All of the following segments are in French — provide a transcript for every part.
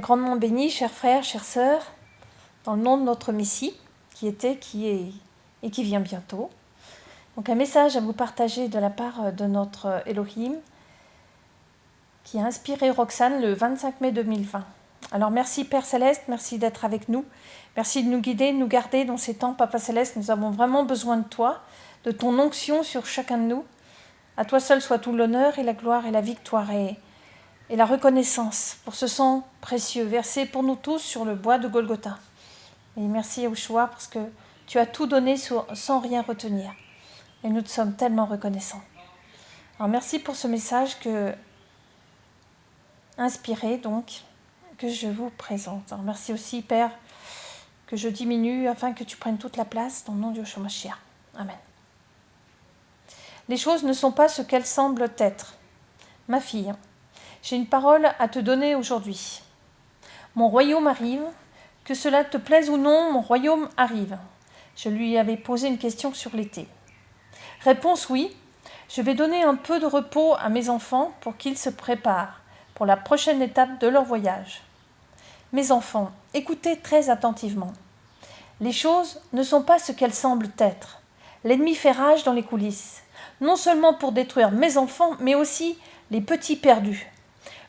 Grandement béni, chers frères, chères sœurs, dans le nom de notre Messie, qui était, qui est et qui vient bientôt. Donc un message à vous partager de la part de notre Elohim, qui a inspiré Roxane le 25 mai 2020. Alors merci Père Céleste, merci d'être avec nous, merci de nous guider, de nous garder dans ces temps, Papa Céleste, nous avons vraiment besoin de toi, de ton onction sur chacun de nous. À toi seul soit tout l'honneur et la gloire et la victoire et la reconnaissance pour ce sang précieux versé pour nous tous sur le bois de Golgotha. Et merci Yahushua parce que tu as tout donné sans rien retenir. Et nous te sommes tellement reconnaissants. Alors merci pour ce message inspiré donc, que je vous présente. Alors merci aussi Père que je diminue afin que tu prennes toute la place dans le nom de Yeshua Mashiach. Amen. Les choses ne sont pas ce qu'elles semblent être. Ma fille, j'ai une parole à te donner aujourd'hui. Mon royaume arrive, que cela te plaise ou non, mon royaume arrive. Je lui avais posé une question sur l'été. Réponse oui, je vais donner un peu de repos à mes enfants pour qu'ils se préparent pour la prochaine étape de leur voyage. Mes enfants, écoutez très attentivement. Les choses ne sont pas ce qu'elles semblent être. L'ennemi fait rage dans les coulisses, non seulement pour détruire mes enfants, mais aussi les petits perdus.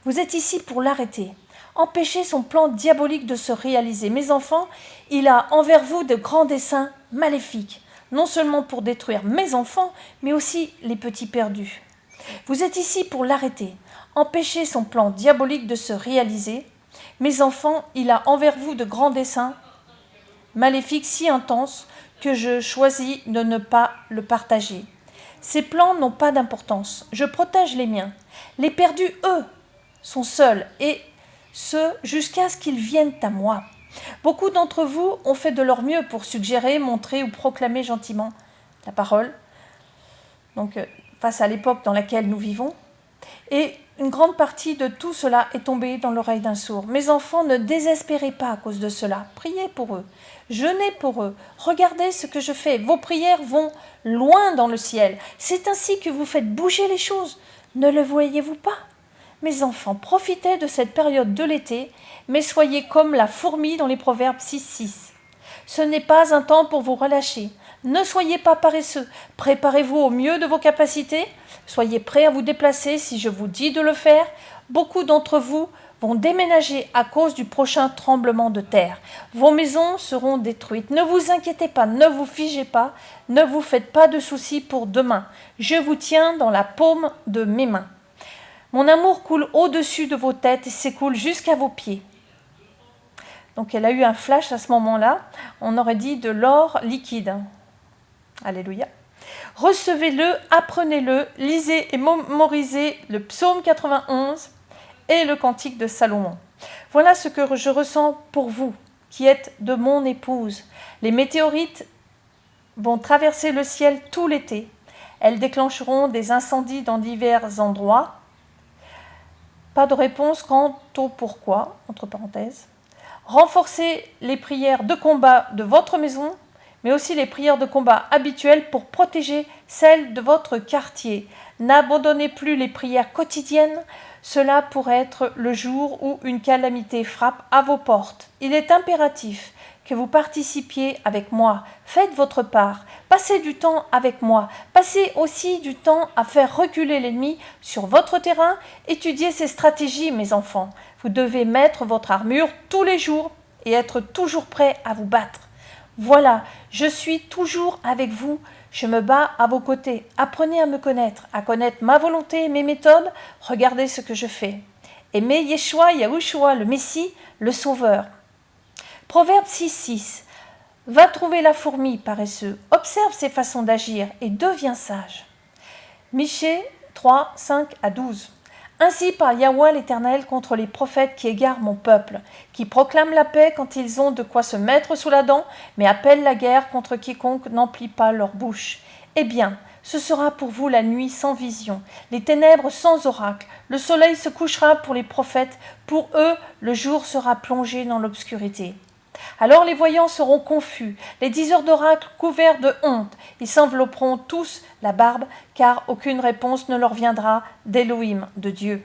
Vous êtes ici pour l'arrêter, empêcher son plan diabolique de se réaliser. Mes enfants, il a envers vous de grands desseins maléfiques, non seulement pour détruire mes enfants, mais aussi les petits perdus. Vous êtes ici pour l'arrêter, empêcher son plan diabolique de se réaliser. Mes enfants, il a envers vous de grands desseins maléfiques si intenses que je choisis de ne pas le partager. Ces plans n'ont pas d'importance. Je protège les miens. Les perdus, eux, sont seuls, et ce, jusqu'à ce qu'ils viennent à moi. Beaucoup d'entre vous ont fait de leur mieux pour suggérer, montrer ou proclamer gentiment la parole, donc face à l'époque dans laquelle nous vivons, et une grande partie de tout cela est tombée dans l'oreille d'un sourd. Mes enfants, ne désespérez pas à cause de cela. Priez pour eux, jeûnez pour eux, regardez ce que je fais. Vos prières vont loin dans le ciel. C'est ainsi que vous faites bouger les choses. Ne le voyez-vous pas ? Mes enfants, profitez de cette période de l'été, mais soyez comme la fourmi dans les Proverbes 6.6. Ce n'est pas un temps pour vous relâcher. Ne soyez pas paresseux. Préparez-vous au mieux de vos capacités. Soyez prêts à vous déplacer si je vous dis de le faire. Beaucoup d'entre vous vont déménager à cause du prochain tremblement de terre. Vos maisons seront détruites. Ne vous inquiétez pas, ne vous figez pas, ne vous faites pas de soucis pour demain. Je vous tiens dans la paume de mes mains. Mon amour coule au-dessus de vos têtes et s'écoule jusqu'à vos pieds. Donc elle a eu un flash à ce moment-là. On aurait dit de l'or liquide. Alléluia. Recevez-le, apprenez-le, lisez et mémorisez le psaume 91 et le cantique de Salomon. Voilà ce que je ressens pour vous, qui êtes de mon épouse. Les météorites vont traverser le ciel tout l'été. Elles déclencheront des incendies dans divers endroits. Pas de réponse quant au pourquoi, entre parenthèses. Renforcez les prières de combat de votre maison, mais aussi les prières de combat habituelles pour protéger celles de votre quartier. N'abandonnez plus les prières quotidiennes, cela pourrait être le jour où une calamité frappe à vos portes. Il est impératif que vous participiez avec moi. Faites votre part, passez du temps avec moi, passez aussi du temps à faire reculer l'ennemi sur votre terrain, étudiez ses stratégies, mes enfants. Vous devez mettre votre armure tous les jours et être toujours prêt à vous battre. Voilà, je suis toujours avec vous, je me bats à vos côtés. Apprenez à me connaître, à connaître ma volonté et mes méthodes, regardez ce que je fais. Aimez Yeshua, Yahushua, le Messie, le Sauveur. Proverbe 6.6. Va trouver la fourmi, paresseux, observe ses façons d'agir et deviens sage. Michée 3, 5-12. Ainsi parle Yahweh l'Éternel contre les prophètes qui égarent mon peuple, qui proclament la paix quand ils ont de quoi se mettre sous la dent, mais appellent la guerre contre quiconque n'emplit pas leur bouche. Eh bien, ce sera pour vous la nuit sans vision, les ténèbres sans oracle. Le soleil se couchera pour les prophètes, pour eux le jour sera plongé dans l'obscurité. Alors les voyants seront confus, les diseurs d'oracles couverts de honte. Ils s'envelopperont tous la barbe, car aucune réponse ne leur viendra d'Élohim, de Dieu.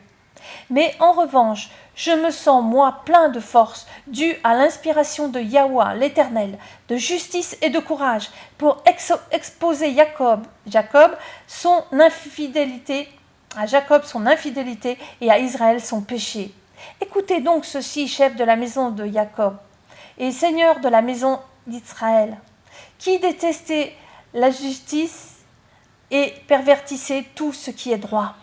Mais en revanche, je me sens, moi, plein de force, due à l'inspiration de Yahweh, l'Éternel, de justice et de courage, pour exposer Jacob son infidélité, à Jacob son infidélité et à Israël son péché. Écoutez donc ceci, chef de la maison de Jacob et seigneur de la maison d'Israël, qui détestait la justice et pervertissait tout ce qui est droit.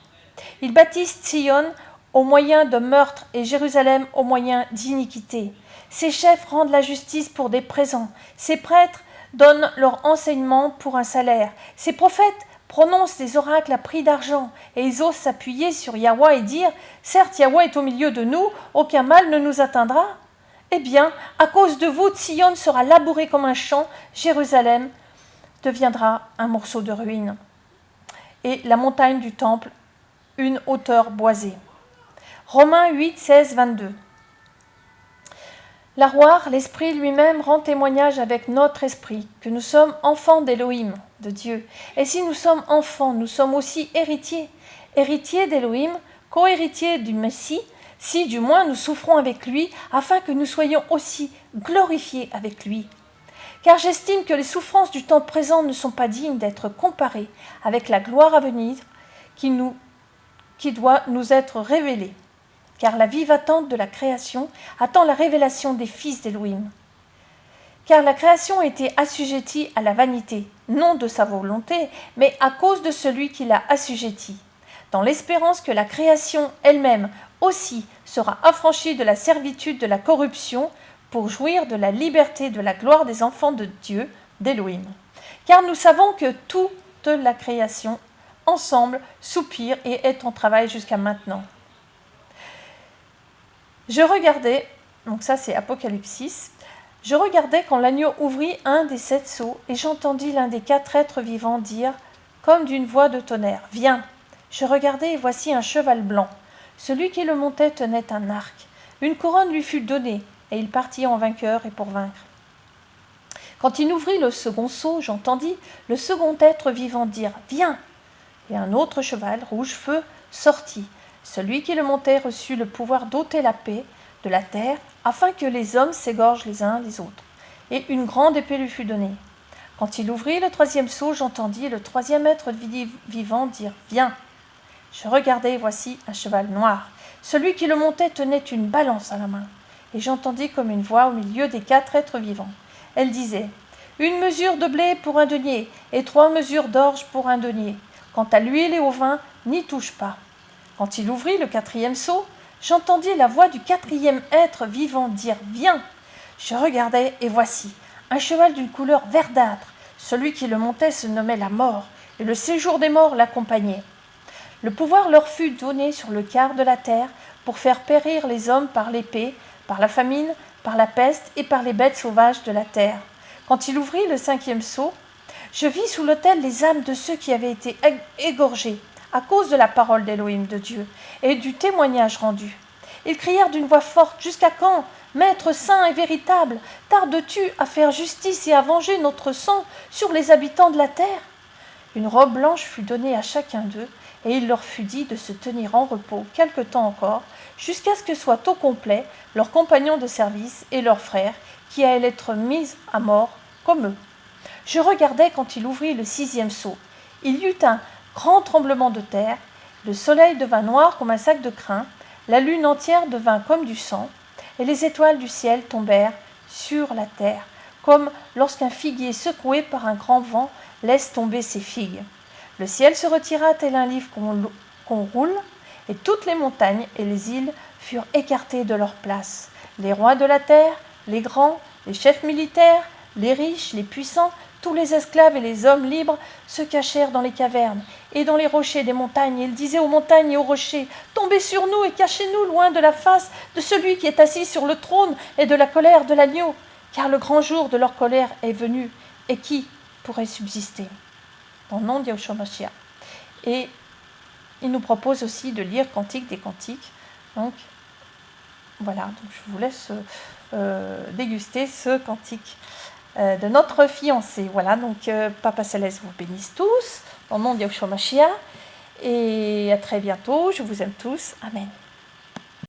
Ils bâtissent Sion au moyen de meurtre et Jérusalem au moyen d'iniquité. Ces chefs rendent la justice pour des présents. Ces prêtres donnent leur enseignement pour un salaire. Ces prophètes prononcent des oracles à prix d'argent et ils osent s'appuyer sur Yahweh et dire « Certes, Yahweh est au milieu de nous, aucun mal ne nous atteindra. » Eh bien, à cause de vous, Sion sera labouré comme un champ, Jérusalem deviendra un morceau de ruine. Et la montagne du temple, une hauteur boisée. Romains 8, 16, 22. L'arroir, l'Esprit lui-même rend témoignage avec notre esprit que nous sommes enfants d'Élohim, de Dieu. Et si nous sommes enfants, nous sommes aussi héritiers. Héritiers d'Élohim, co-héritiers du Messie, si du moins nous souffrons avec lui, afin que nous soyons aussi glorifiés avec lui. Car j'estime que les souffrances du temps présent ne sont pas dignes d'être comparées avec la gloire à venir qui doit nous être révélée. Car la vive attente de la création attend la révélation des fils d'Élohim. Car la création a été assujettie à la vanité, non de sa volonté, mais à cause de celui qui l'a assujettie, dans l'espérance que la création elle-même aussi sera affranchie de la servitude de la corruption pour jouir de la liberté de la gloire des enfants de Dieu, d'Élohim. Car nous savons que toute la création, ensemble, soupire et est en travail jusqu'à maintenant. Je regardais, donc ça c'est Apocalypse 6, je regardais quand l'agneau ouvrit un des 7 sceaux et j'entendis l'un des 4 êtres vivants dire, comme d'une voix de tonnerre, « Viens !» Je regardai et voici un cheval blanc. Celui qui le montait tenait un arc. Une couronne lui fut donnée et il partit en vainqueur et pour vaincre. Quand il ouvrit le second sceau, j'entendis le second être vivant dire, « Viens !» Et un autre cheval, rouge feu, sortit. Celui qui le montait reçut le pouvoir d'ôter la paix de la terre, afin que les hommes s'égorgent les uns les autres. Et une grande épée lui fut donnée. Quand il ouvrit le 3e sceau, j'entendis le 3e être vivant dire « Viens !» Je regardai et voici un cheval noir. Celui qui le montait tenait une balance à la main. Et j'entendis comme une voix au milieu des 4 êtres vivants. Elle disait « Une mesure de blé pour un denier, et 3 mesures d'orge pour un denier. Quant à l'huile et au vin, n'y touche pas. » Quand il ouvrit le 4e sceau, j'entendis la voix du 4e être vivant dire « Viens !» Je regardai et voici un cheval d'une couleur verdâtre. Celui qui le montait se nommait la mort, et le séjour des morts l'accompagnait. Le pouvoir leur fut donné sur le quart de la terre pour faire périr les hommes par l'épée, par la famine, par la peste et par les bêtes sauvages de la terre. Quand il ouvrit le 5e sceau, je vis sous l'autel les âmes de ceux qui avaient été égorgés à cause de la parole d'Élohim de Dieu et du témoignage rendu. Ils crièrent d'une voix forte « Jusqu'à quand, Maître saint et véritable, tardes-tu à faire justice et à venger notre sang sur les habitants de la terre ?» Une robe blanche fut donnée à chacun d'eux, et il leur fut dit de se tenir en repos quelque temps encore, jusqu'à ce que soient au complet leurs compagnons de service et leurs frères, qui allaient être mis à mort comme eux. Je regardais quand il ouvrit le 6e sceau. Il y eut un grand tremblement de terre, le soleil devint noir comme un sac de crin, la lune entière devint comme du sang, et les étoiles du ciel tombèrent sur la terre, comme lorsqu'un figuier secoué par un grand vent laisse tomber ses figues. Le ciel se retira tel un livre qu'on roule, et toutes les montagnes et les îles furent écartées de leur place. Les rois de la terre, les grands, les chefs militaires, les riches, les puissants, tous les esclaves et les hommes libres se cachèrent dans les cavernes et dans les rochers des montagnes. Ils disaient aux montagnes et aux rochers, « Tombez sur nous et cachez-nous loin de la face de celui qui est assis sur le trône et de la colère de l'agneau, car le grand jour de leur colère est venu, et qui pourrait subsister ?» Dans le nom de Yahushua Mashiach. Et il nous propose aussi de lire Cantique des Cantiques. Donc, voilà, donc je vous laisse déguster ce cantique de notre fiancé. Voilà, donc Papa Céleste vous bénisse tous, dans le nom de Yahushua Mashiach. Et à très bientôt, je vous aime tous. Amen.